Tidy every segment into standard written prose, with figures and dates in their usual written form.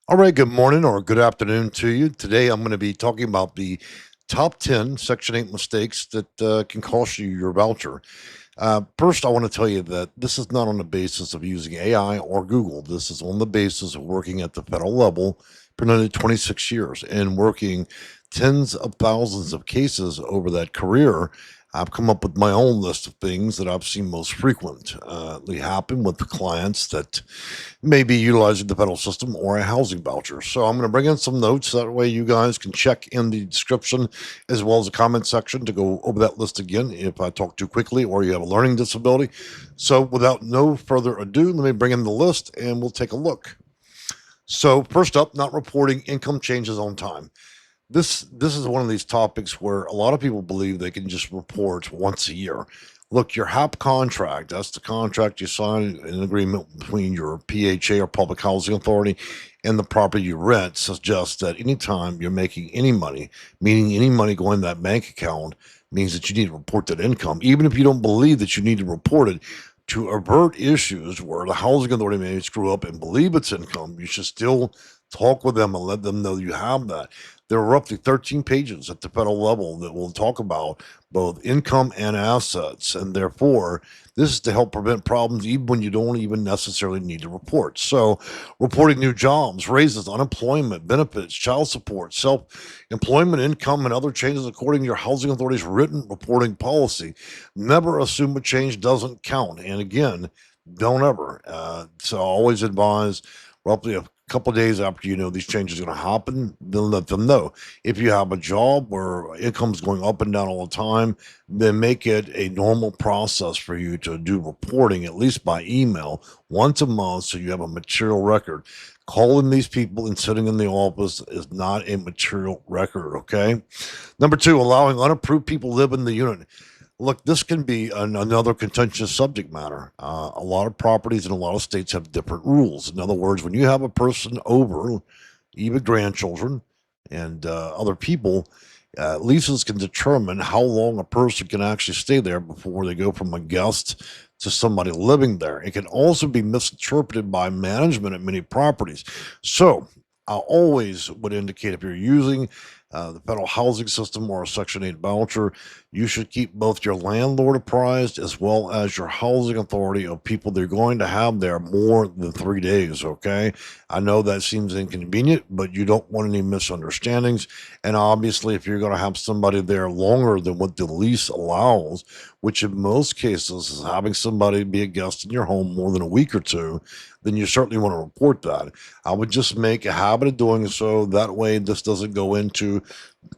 All right, good morning or good afternoon to you. Today I'm going to be talking about the top 10 Section 8 mistakes that can cost you your voucher. First, I want to tell you that this is not on the basis of using AI or Google. This is on the basis of working at the federal level for nearly 26 years and working tens of thousands of cases over that career. I've come up with my own list of things that I've seen most frequently happen with the clients that may be utilizing the federal system or a housing voucher. So I'm going to bring in some notes. That way you guys can check in the description as well as the comment section to go over that list again if I talk too quickly or you have a learning disability. So without no further ado, let me bring in the list and we'll take a look. So first up, not reporting income changes on time. This is one of these topics where a lot of people believe they can just report once a year. Look, your HAP contract, that's the contract you sign in agreement between your PHA or public housing authority and the property you rent, suggests that anytime you're making any money, meaning any money going to that bank account, means that you need to report that income, even if you don't believe that you need to report it. To avert issues where the housing authority may screw up and believe it's income, you should still talk with them and let them know you have that. There are roughly 13 pages at the federal level that will talk about both income and assets. And therefore, this is to help prevent problems even when you don't even necessarily need to report. So, reporting new jobs, raises, unemployment, benefits, child support, self employment income, and other changes according to your housing authority's written reporting policy. Never assume a change doesn't count. And again, don't ever. So, I always advise roughly a couple of days after you know these changes are going to happen, then let them know. If you have a job where income's going up and down all the time, then make it a normal process for you to do reporting, at least by email, once a month so you have a material record. Calling these people and sitting in the office is not a material record, okay? Number two, allowing unapproved people live in the unit. Look, this can be another contentious subject matter. A lot of properties in a lot of states have different rules. In other words, when you have a person over, even grandchildren and other people, leases can determine how long a person can actually stay there before they go from a guest to somebody living there. It can also be misinterpreted by management at many properties. So, I always would indicate if you're using the federal housing system or a Section 8 voucher, you should keep both your landlord apprised as well as your housing authority of people they're going to have there more than 3 days. Okay. I know that seems inconvenient, but you don't want any misunderstandings. And obviously, if you're going to have somebody there longer than what the lease allows, which in most cases is having somebody be a guest in your home more than a week or two, then you certainly want to report that. I would just make a habit of doing so. That way, this doesn't go into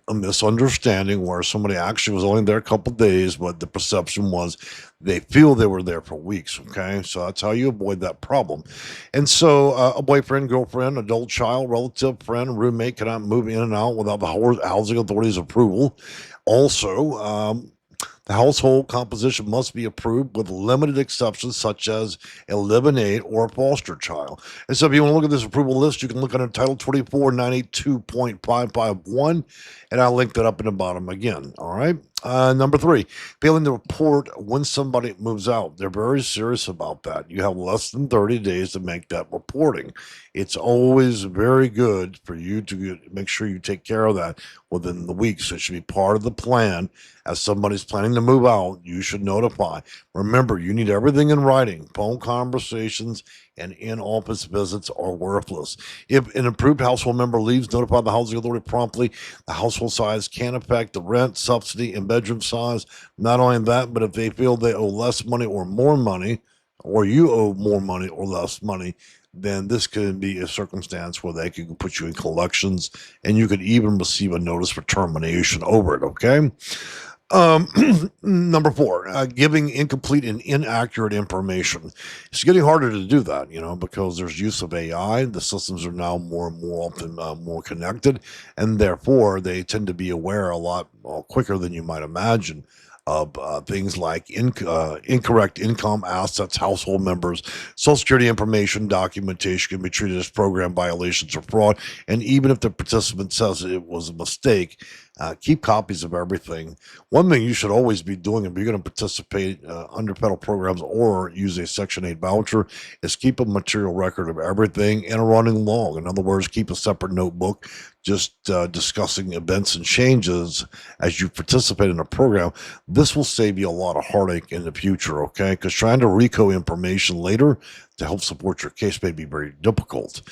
a misunderstanding where somebody actually was only there a couple days, but the perception was they feel they were there for weeks. Okay, so that's how you avoid that problem. And so, a boyfriend, girlfriend, adult child, relative, friend, roommate cannot move in and out without the housing authority's approval. Also, the household composition must be approved with limited exceptions such as a live-in-aid or a foster child. And so if you want to look at this approval list, you can look under Title 24, 982.551, and I'll link that up in the bottom again. All right. Number three, failing to report when somebody moves out. They're very serious about that. You have less than 30 days to make that reporting. It's always very good for you to make sure you take care of that within the week. So it should be part of the plan. As somebody's planning to move out, you should notify. Remember, you need everything in writing. Phone conversations and in-office visits are worthless. If an approved household member leaves, notify the housing authority promptly. The household size can affect the rent, subsidy, and bedroom size. Not only that, but if they feel they owe less money or more money, or you owe more money or less money, then this could be a circumstance where they could put you in collections and you could even receive a notice for termination over it. Okay. Um, Number four, giving incomplete and inaccurate information. It's getting harder to do that, because there's use of AI. The systems are now more and more often more connected, and therefore they tend to be aware a lot quicker than you might imagine of things like incorrect income, assets, household members, social security information, documentation can be treated as program violations or fraud. And even if the participant says it was a mistake, Keep copies of everything. One thing you should always be doing if you're going to participate under federal programs or use a Section 8 voucher is keep a material record of everything and a running log. In other words, keep a separate notebook just discussing events and changes as you participate in a program. This will save you a lot of heartache in the future, okay? Because trying to RICO information later to help support your case may be very difficult.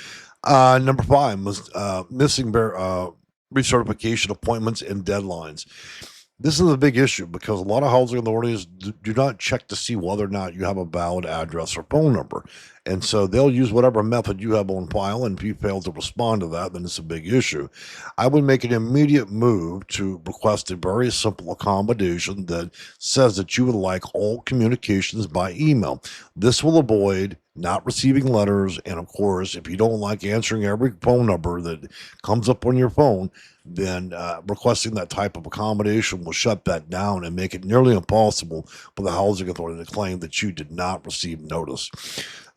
Number five was missing recertification appointments and deadlines. This is a big issue because a lot of housing authorities do not check to see whether or not you have a valid address or phone number. And so they'll use whatever method you have on file. And if you fail to respond to that, then it's a big issue. I would make an immediate move to request a very simple accommodation that says that you would like all communications by email. This will avoid not receiving letters. And of course, if you don't like answering every phone number that comes up on your phone, then requesting that type of accommodation will shut that down and make it nearly impossible for the housing authority to claim that you did not receive notice.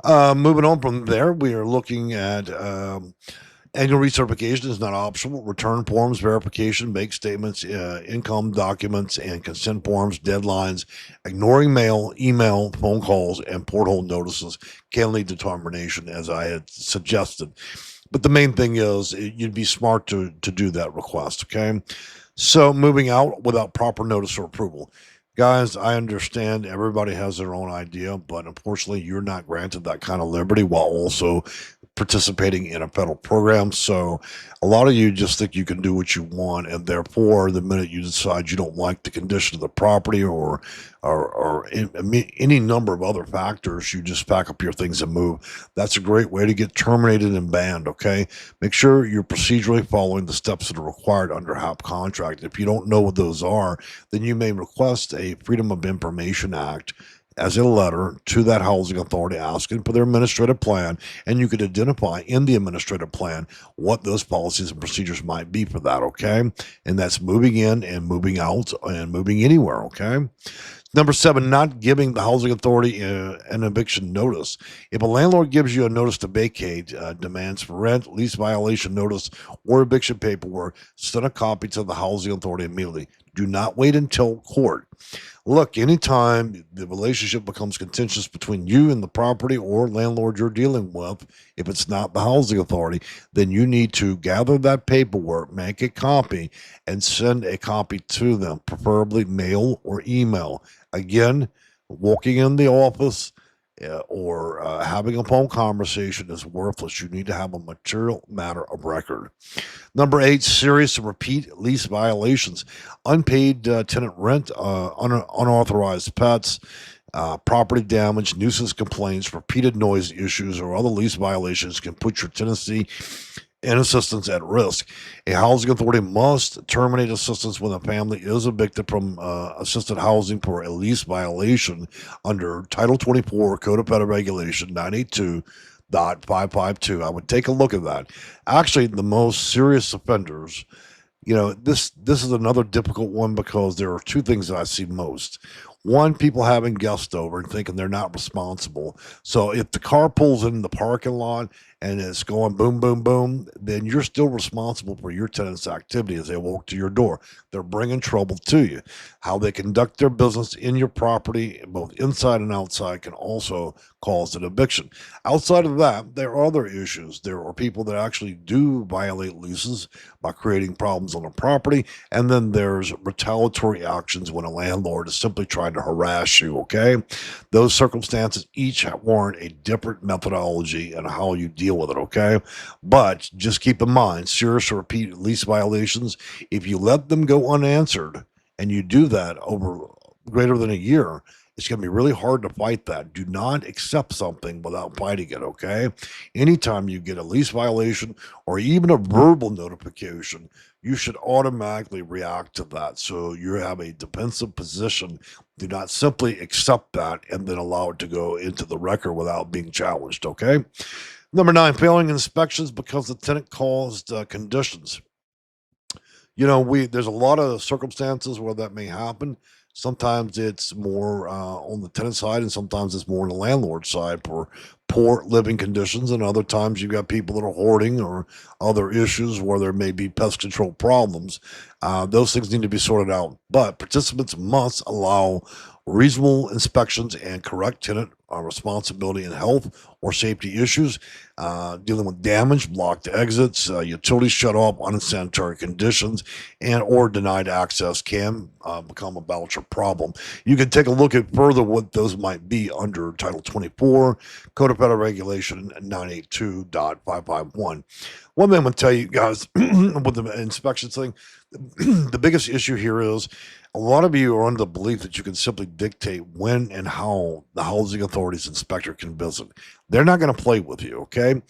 Moving on from there, we are looking at annual recertification is not optional. Return forms, verification, bank statements, income documents, and consent forms, deadlines, ignoring mail, email, phone calls, and porthole notices can lead to termination, as I had suggested. But the main thing is you'd be smart to do that request. Okay. So moving out without proper notice or approval. Guys, I understand everybody has their own idea, but unfortunately, you're not granted that kind of liberty while also participating in a federal program. So a lot of you just think you can do what you want, and therefore, the minute you decide you don't like the condition of the property or any number of other factors, you just pack up your things and move. That's a great way to get terminated and banned. Okay, make sure you're procedurally following the steps that are required under HAP contract. If you don't know what those are, then you may request a Freedom of Information Act as a letter to that housing authority asking for their administrative plan, and you could identify in the administrative plan what those policies and procedures might be for that, okay? And that's moving in and moving out and moving anywhere, okay? Number seven, not giving the housing authority an eviction notice. If a landlord gives you a notice to vacate, demands for rent, lease violation notice, or eviction paperwork, send a copy to the housing authority immediately. Do not wait until court. Look, anytime the relationship becomes contentious between you and the property or landlord you're dealing with, if it's not the housing authority, then you need to gather that paperwork, make a copy, and send a copy to them, preferably mail or email. Again, walking in the office or having a phone conversation is worthless. You need to have a material matter of record. Number eight, serious and repeat lease violations, unpaid tenant rent, unauthorized pets, property damage, nuisance complaints, repeated noise issues, or other lease violations can put your tenancy and assistance at risk. A housing authority must terminate assistance when a family is evicted from assisted housing for a lease violation under Title 24 Code of Federal Regulation 982.552. I would take a look at that. Actually, the most serious offenders, this is another difficult one because there are two things that I see most. One, people having guests over and thinking they're not responsible. So if the car pulls in the parking lot and it's going boom, boom, boom, then you're still responsible for your tenant's activity as they walk to your door. They're bringing trouble to you. How they conduct their business in your property, both inside and outside, can also cause an eviction. Outside of that, there are other issues. There are people that actually do violate leases by creating problems on a property. And then there's retaliatory actions when a landlord is simply trying to harass you, okay? Those circumstances each warrant a different methodology and how you deal with it, okay? But just keep in mind, serious or repeat lease violations, if you let them go unanswered and you do that over greater than a year, it's going to be really hard to fight that. Do not accept something without fighting it, okay? Anytime you get a lease violation or even a verbal notification, you should automatically react to that. So you have a defensive position. Do not simply accept that and then allow it to go into the record without being challenged, okay? Number nine, failing inspections because the tenant caused conditions. There's a lot of circumstances where that may happen. Sometimes it's more on the tenant side, and sometimes it's more on the landlord side for poor living conditions, and other times you've got people that are hoarding or other issues where there may be pest control problems. Those things need to be sorted out. But participants must allow reasonable inspections and correct tenant responsibility in health or safety issues, dealing with damage, blocked exits, utilities shut off, unsanitary conditions, and or denied access can become a voucher problem. You can take a look at further what those might be under Title 24, Code of Federal Regulation 982.551. One thing I'm going to tell you guys with the inspection thing, the biggest issue here is a lot of you are under the belief that you can simply dictate when and how the housing authority's inspector can visit. They're not going to play with you, okay?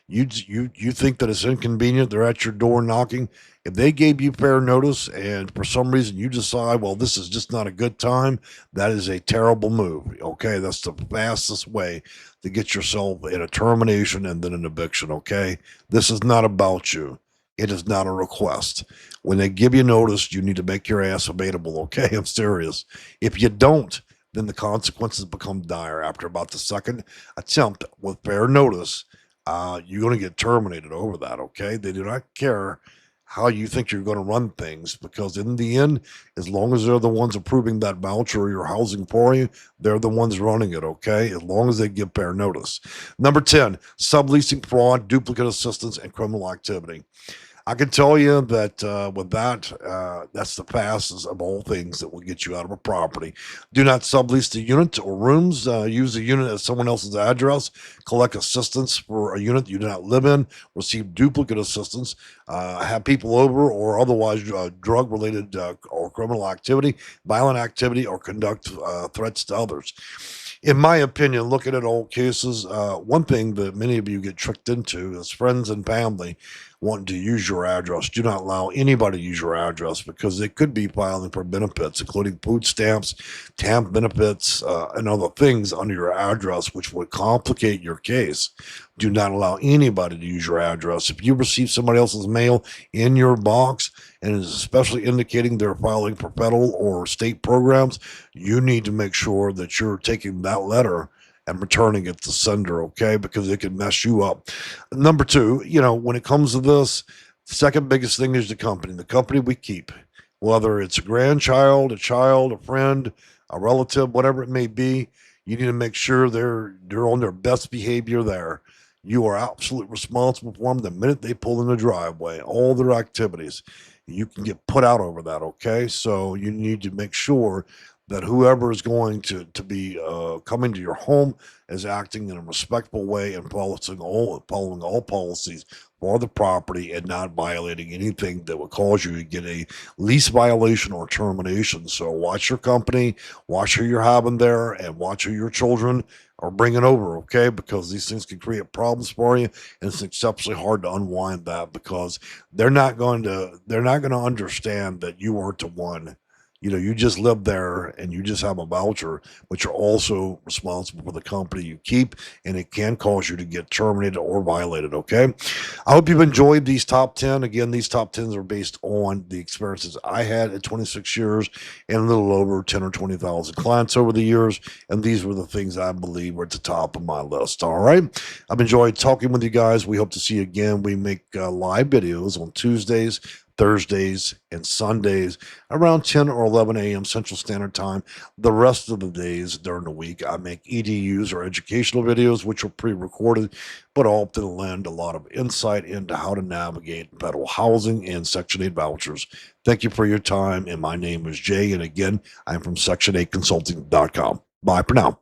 You think that it's inconvenient. They're at your door knocking. If they gave you fair notice and for some reason you decide, well, this is just not a good time, that is a terrible move. Okay, that's the fastest way to get yourself in a termination and then an eviction. Okay, this is not about you. It is not a request. When they give you notice, you need to make your ass available. Okay, I'm serious. If you don't, then the consequences become dire. After about the second attempt with fair notice, you're going to get terminated over that. Okay, they do not care how you think you're going to run things because in the end, as long as they're the ones approving that voucher or your housing for you, they're the ones running it. Okay, as long as they give fair notice. Number 10, subleasing fraud, duplicate assistance, and criminal activity. I can tell you that with that, that's the fastest of all things that will get you out of a property. Do not sublease the unit or rooms. Use the unit as someone else's address. Collect assistance for a unit you do not live in. Receive duplicate assistance. Have people over or otherwise drug-related or criminal activity, violent activity, or conduct threats to others. In my opinion, looking at all cases, one thing that many of you get tricked into is friends and family wanting to use your address. Do not allow anybody to use your address because they could be filing for benefits, including food stamps, TAMP benefits, and other things under your address, which would complicate your case. Do not allow anybody to use your address. If you receive somebody else's mail in your box and is especially indicating they're filing for federal or state programs, you need to make sure that you're taking that letter and returning it to sender, okay? Because it can mess you up. Number two, when it comes to this, second biggest thing is the company we keep, whether it's a grandchild, a child, a friend, a relative, whatever it may be. You need to make sure they're on their best behavior there. You are absolutely responsible for them the minute they pull in the driveway, all their activities. You can get put out over that, okay? So you need to make sure that whoever is going to be coming to your home is acting in a respectful way and following all policies for the property and not violating anything that would cause you to get a lease violation or termination. So watch your company, watch who you're having there, and watch who your children are bringing over, okay? Because these things can create problems for you, and it's exceptionally hard to unwind that because they're not going to understand that you weren't the one. You just live there and you just have a voucher, but you're also responsible for the company you keep, and it can cause you to get terminated or violated. Okay. I hope you've enjoyed these top 10. Again, these top 10s are based on the experiences I had at 26 years and a little over 10 or 20,000 clients over the years. And these were the things I believe were at the top of my list. All right. I've enjoyed talking with you guys. We hope to see you again. We make live videos on Tuesdays, Thursdays, and Sundays around 10 or 11 a.m. Central Standard Time. The rest of the days during the week, I make EDUs or educational videos, which are pre-recorded, but often lend a lot of insight into how to navigate federal housing and Section 8 vouchers. Thank you for your time, and my name is Jay, and again, I'm from Section8Consulting.com. Bye for now.